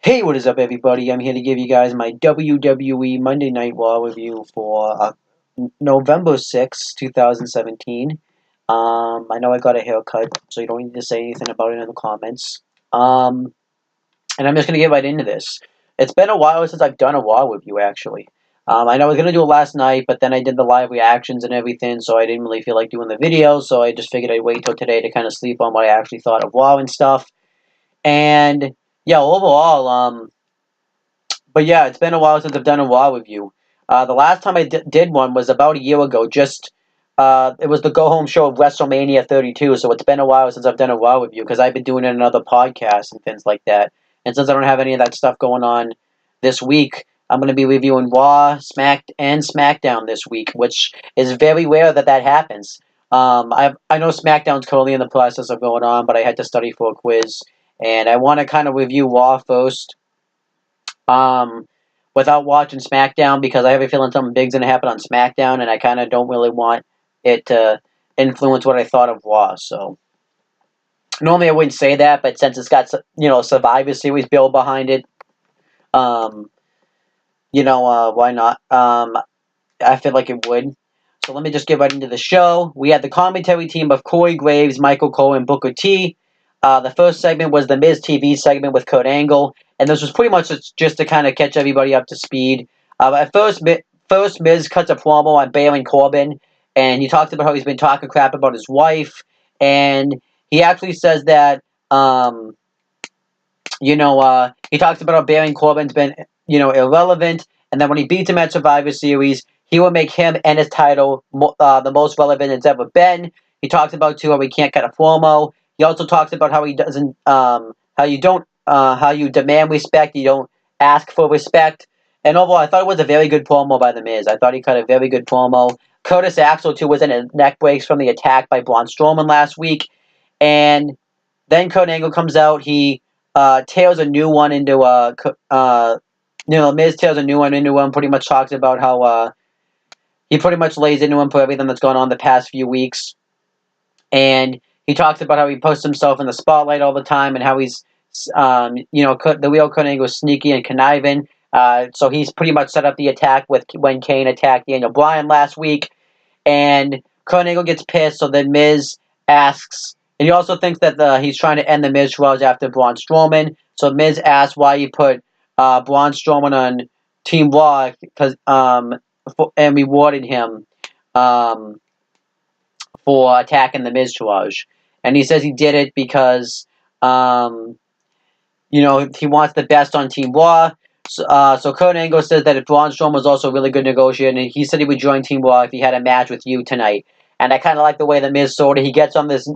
Hey, what is up, everybody? I'm here to give you guys my WWE Monday Night Raw review for November 6th, 2017. I know I got a haircut, so you don't need to say anything about it in the comments. And I'm just going to get right into this. It's been a while since I've done a Raw review, actually. I know I was going to do it last night, but then I did the live reactions and everything, so I didn't really feel like doing the video, so I just figured I'd wait till today to kind of sleep on what I actually thought of Raw and stuff. And, yeah, overall, but yeah, it's been a while since I've done a Raw review. The last time I did one was about a year ago. It was the go home show of WrestleMania 32. So it's been a while since I've done a Raw review because I've been doing it in other podcasts and things like that. And since I don't have any of that stuff going on this week, I'm going to be reviewing Raw, and SmackDown this week, which is very rare that happens. I know SmackDown's currently in the process of going on, but I had to study for a quiz, and I want to kind of review Raw first um, without watching SmackDown because I have a feeling something big's going to happen on SmackDown, and I kind of don't really want it to influence what I thought of Raw. So normally I wouldn't say that, but since it's got Survivor Series build behind it, um, why not? I feel like it would. So let me just get right into the show. We had the commentary team of Corey Graves, Michael Cole, and Booker T. The first segment was the Miz TV segment with Kurt Angle, and this was pretty much just to kind of catch everybody up to speed. At first, Miz cuts a promo on Baron Corbin, and he talks about how he's been talking crap about his wife, and he actually says that, he talks about how Baron Corbin's been, irrelevant, and then when he beats him at Survivor Series, he will make him and his title the most relevant it's ever been. He talks about too how he can't cut a promo. He also talks about how he doesn't, how you demand respect, you don't ask for respect. And overall, I thought it was a very good promo by The Miz. I thought he cut a very good promo. Curtis Axel too was in a neck breaks from the attack by Braun Strowman last week, and then Kurt Angle comes out. He tails a new one into Miz tails a new one into him. Pretty much talks about how he pretty much lays into him for everything that's gone on the past few weeks, and he talks about how he puts himself in the spotlight all the time and how he's the real Kurt Angle is sneaky and conniving. So he's pretty much set up the attack with when Kane attacked Daniel Bryan last week, and Kurt Angle gets pissed. So then Miz asks. And he also thinks that he's trying to end the Miz Raj after Braun Strowman. So Miz asks why you put Braun Strowman on Team Raw and rewarded him for attacking the Miz Raj. And he says he did it because he wants the best on Team Raw. So Kurt Angle says that if Braun Strowman was also a really good negotiator, and he said he would join Team Raw if he had a match with you tonight. And I kind of like the way the Miz sold it. He gets on his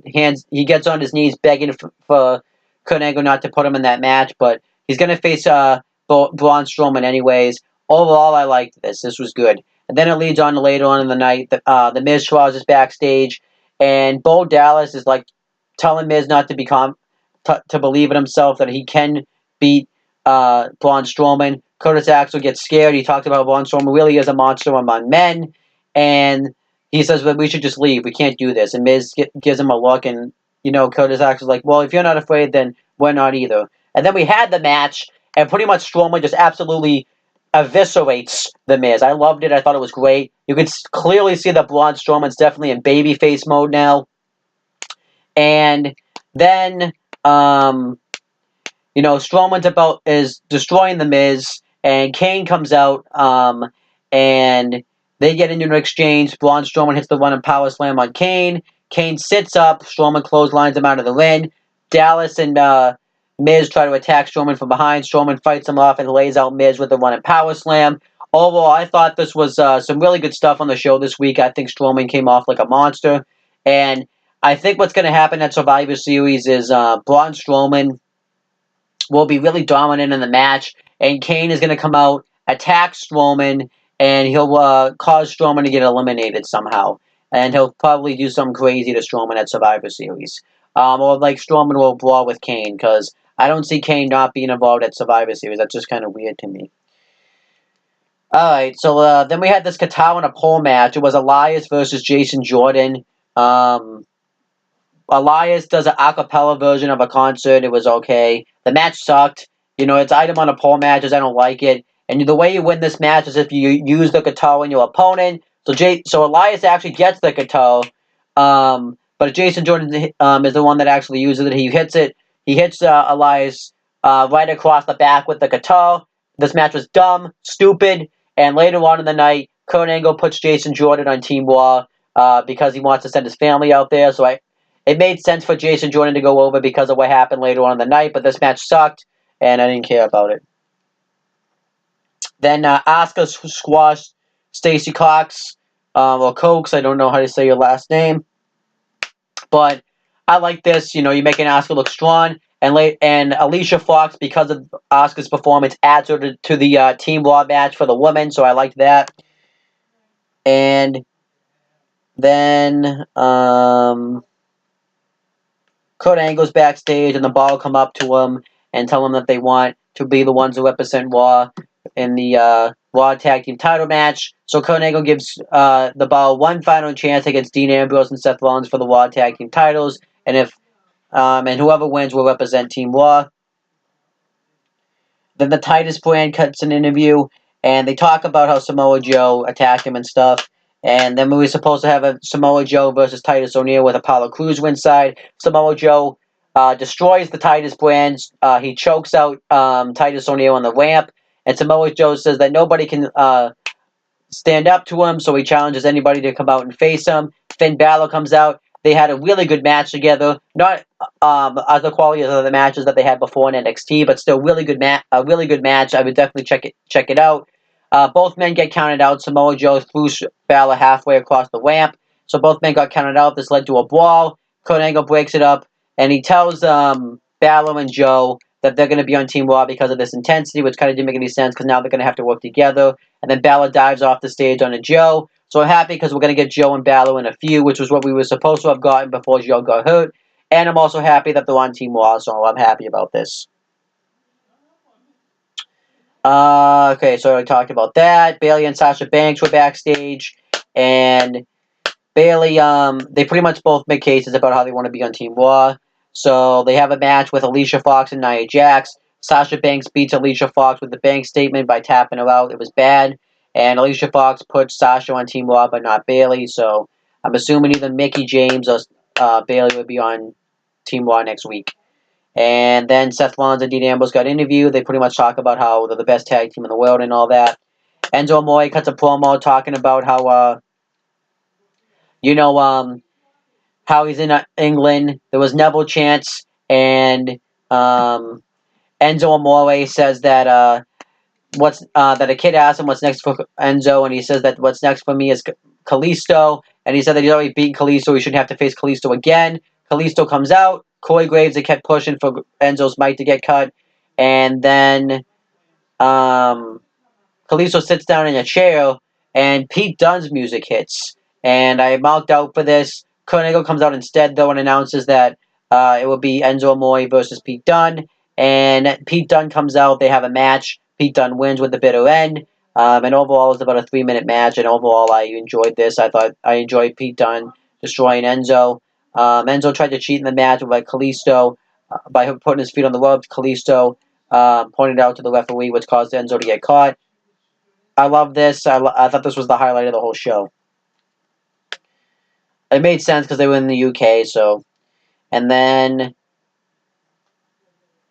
knees begging for Kurt Angle not to put him in that match, but he's going to face Braun Strowman anyways. Overall, I liked this. This was good. And then it leads on to later on in the night. The Miz Schwarz is backstage, and Bo Dallas is like telling Miz not to to believe in himself, that he can beat Braun Strowman. Curtis Axel gets scared. He talks about Braun Strowman really is a monster among men, and he says, "But we should just leave. We can't do this." And Miz gives him a look, and Curtis Axel's like, "Well, if you're not afraid, then we're not either." And then we had the match, and pretty much Strowman just absolutely eviscerates the Miz. I loved it. I thought it was great. You could clearly see that Braun Strowman's definitely in babyface mode now. And then, Strowman's is destroying the Miz, and Kane comes out, and they get into an exchange. Braun Strowman hits the running power slam on Kane. Kane sits up. Strowman clotheslines him out of the ring. Dallas and Miz try to attack Strowman from behind. Strowman fights him off and lays out Miz with a running power slam. Overall, I thought this was some really good stuff on the show this week. I think Strowman came off like a monster. And I think what's going to happen at Survivor Series is Braun Strowman will be really dominant in the match, and Kane is going to come out, attack Strowman, and he'll cause Strowman to get eliminated somehow. And he'll probably do something crazy to Strowman at Survivor Series. Or like Strowman will brawl with Kane, because I don't see Kane not being involved at Survivor Series. That's just kind of weird to me. Alright, so then we had this Katawa and a pole match. It was Elias versus Jason Jordan. Elias does an a cappella version of a concert. It was okay. The match sucked. It's item on a pole matches. I don't like it. And the way you win this match is if you use the guitar on your opponent. So Elias actually gets the guitar, but Jason Jordan is the one that actually uses it. He hits it. He hits Elias right across the back with the guitar. This match was dumb, stupid, and later on in the night, Kurt Angle puts Jason Jordan on Team Raw because he wants to send his family out there. It made sense for Jason Jordan to go over because of what happened later on in the night, but this match sucked, and I didn't care about it. Then Asuka squashed Stacey Cox, or Cokes. I don't know how to say your last name, but I like this. You're making Asuka look strong, and Alicia Fox, because of Asuka's performance, adds her to the Team Raw match for the women. So I liked that. And then Kurt Angle's backstage, and the Bar come up to him and tell him that they want to be the ones who represent Raw in the Raw Tag Team title match. So Kurt Angle gives the Bar one final chance against Dean Ambrose and Seth Rollins for the Raw Tag Team titles, and whoever wins will represent Team Raw. Then the Titus brand cuts an interview, and they talk about how Samoa Joe attacked him and stuff. And then we were supposed to have a Samoa Joe versus Titus O'Neil with Apollo Crews inside. Samoa Joe destroys the Titus brand. He chokes out Titus O'Neil on the ramp. And Samoa Joe says that nobody can stand up to him, so he challenges anybody to come out and face him. Finn Balor comes out. They had a really good match together. Not as the quality of the matches that they had before in NXT, but still really good a really good match. I would definitely check it out. Both men get counted out. Samoa Joe threw Balor halfway across the ramp, so both men got counted out. This led to a brawl. Kurt Angle breaks it up, and he tells Balor and Joe that they're going to be on Team Raw because of this intensity, which kind of didn't make any sense because now they're going to have to work together. And then Balor dives off the stage onto Joe. So I'm happy because we're going to get Joe and Balor in a feud, which was what we were supposed to have gotten before Joe got hurt. And I'm also happy that they're on Team Raw, so I'm happy about this. Okay, so I talked about that. Bayley and Sasha Banks were backstage, and Bayley, they pretty much both make cases about how they want to be on Team Raw. So they have a match with Alicia Fox and Nia Jax. Sasha Banks beats Alicia Fox with the bank statement by tapping her out. It was bad. And Alicia Fox put Sasha on Team Raw, but not Bayley. So I'm assuming either Mickie James or Bayley would be on Team Raw next week. And then Seth Rollins and Dean Ambrose got interviewed. They pretty much talk about how they're the best tag team in the world and all that. Enzo Amore cuts a promo talking about how, how he's in England. There was Neville chance, and Enzo Amore says that that a kid asked him what's next for Enzo, and he says that what's next for me is Kalisto, and he said that he's already beaten Kalisto. He shouldn't have to face Kalisto again. Kalisto comes out. Corey Graves, they kept pushing for Enzo's mic to get cut, and then Kalisto sits down in a chair, and Pete Dunne's music hits, and I marked out for this. Kurt Angle comes out instead, though, and announces that it will be Enzo Amore versus Pete Dunne, and Pete Dunne comes out. They have a match. Pete Dunne wins with the bitter end, and overall it's about a 3-minute match, and overall I enjoyed this. I enjoyed Pete Dunne destroying Enzo. Enzo tried to cheat in the match with Kalisto by putting his feet on the ropes. Kalisto pointed out to the referee, which caused Enzo to get caught. I love this. I thought this was the highlight of the whole show. It made sense because they were in the UK, so. And then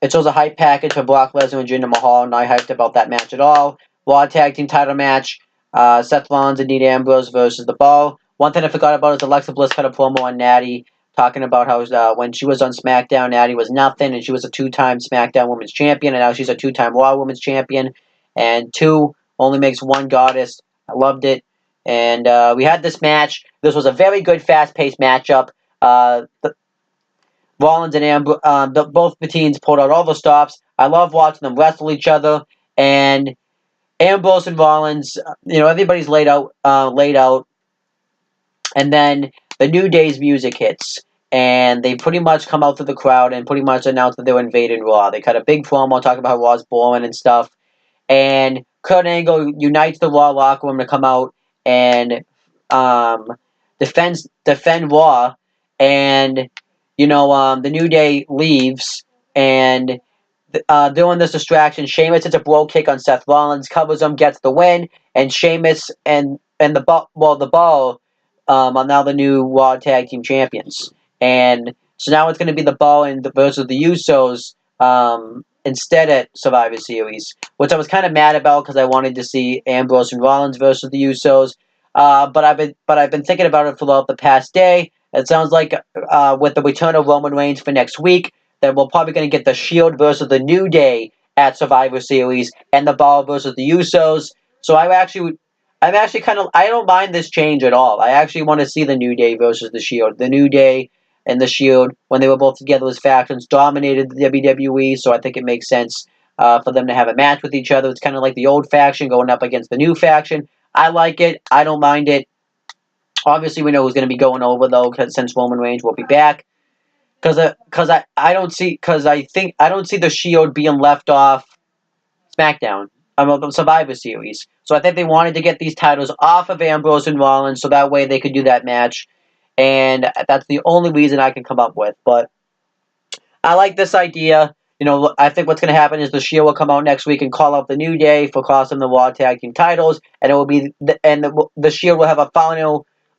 it shows a hype package for Brock Lesnar and Jinder Mahal. Not hyped about that match at all. Raw Tag Team title match. Seth Rollins and Dean Ambrose versus The Bar. One thing I forgot about is Alexa Bliss cut a promo on Natty, talking about how when she was on SmackDown, Natty was nothing, and she was a 2-time SmackDown Women's Champion, and now she's a 2-time Raw Women's Champion. And 2 only makes 1 goddess. I loved it. And we had this match. This was a very good, fast-paced matchup. Rollins and Ambrose, both the teams pulled out all the stops. I love watching them wrestle each other. And Ambrose and Rollins, everybody's laid out. And then the New Day's music hits. And they pretty much come out to the crowd and pretty much announce that they're invading Raw. They cut a big promo talking about how Raw's boring and stuff. And Kurt Angle unites the Raw locker room to come out and defend Raw. And the New Day leaves, and doing this distraction. Sheamus hits a bro kick on Seth Rollins, covers him, gets the win, and Sheamus and the Ball are now the new Raw Tag Team Champions. And so now it's going to be the Ball and versus the Usos instead at Survivor Series, which I was kind of mad about because I wanted to see Ambrose and Rollins versus the Usos. But I've been thinking about it throughout the past day. It sounds like with the return of Roman Reigns for next week, that we're probably going to get the Shield versus the New Day at Survivor Series, and the Ball versus the Usos. So I'm actually kind of, I don't mind this change at all. I actually want to see the New Day versus the Shield. The New Day and the Shield, when they were both together as factions, dominated the WWE. So I think it makes sense for them to have a match with each other. It's kind of like the old faction going up against the new faction. I like it. I don't mind it. Obviously, we know who's going to be going over though, since Roman Reigns will be back. I don't see I don't see the Shield being left off SmackDown. The Survivor Series. So I think they wanted to get these titles off of Ambrose and Rollins, so that way they could do that match. And that's the only reason I can come up with. But I like this idea. You know, I think what's going to happen is the Shield will come out next week and call out the New Day for costing the Raw Tag Team titles, and it will be the Shield will have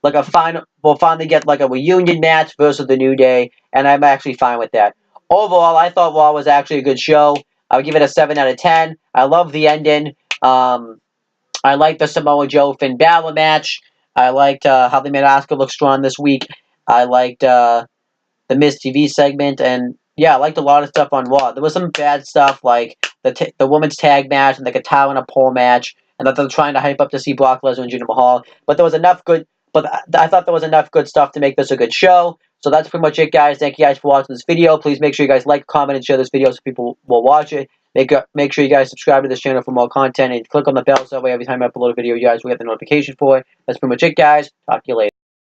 we'll finally get like a reunion match versus the New Day, and I'm actually fine with that. Overall, I thought Raw was actually a good show. I would give it a 7 out of 10. I love the ending. I liked the Samoa Joe Finn Balor match. I liked how they made Asuka look strong this week. I liked the Miz TV segment, and yeah, I liked a lot of stuff on Raw. There was some bad stuff like the women's tag match and the guitar and a pole match, and that they're trying to hype up to see Brock Lesnar and Jinder Mahal. But there was enough good. But I thought there was enough good stuff to make this a good show. So that's pretty much it, guys. Thank you guys for watching this video. Please make sure you guys like, comment, and share this video so people will watch it. Make sure you guys subscribe to this channel for more content and click on the bell so that way every time I upload a video, you guys will get the notification for it. That's pretty much it, guys. Talk to you later.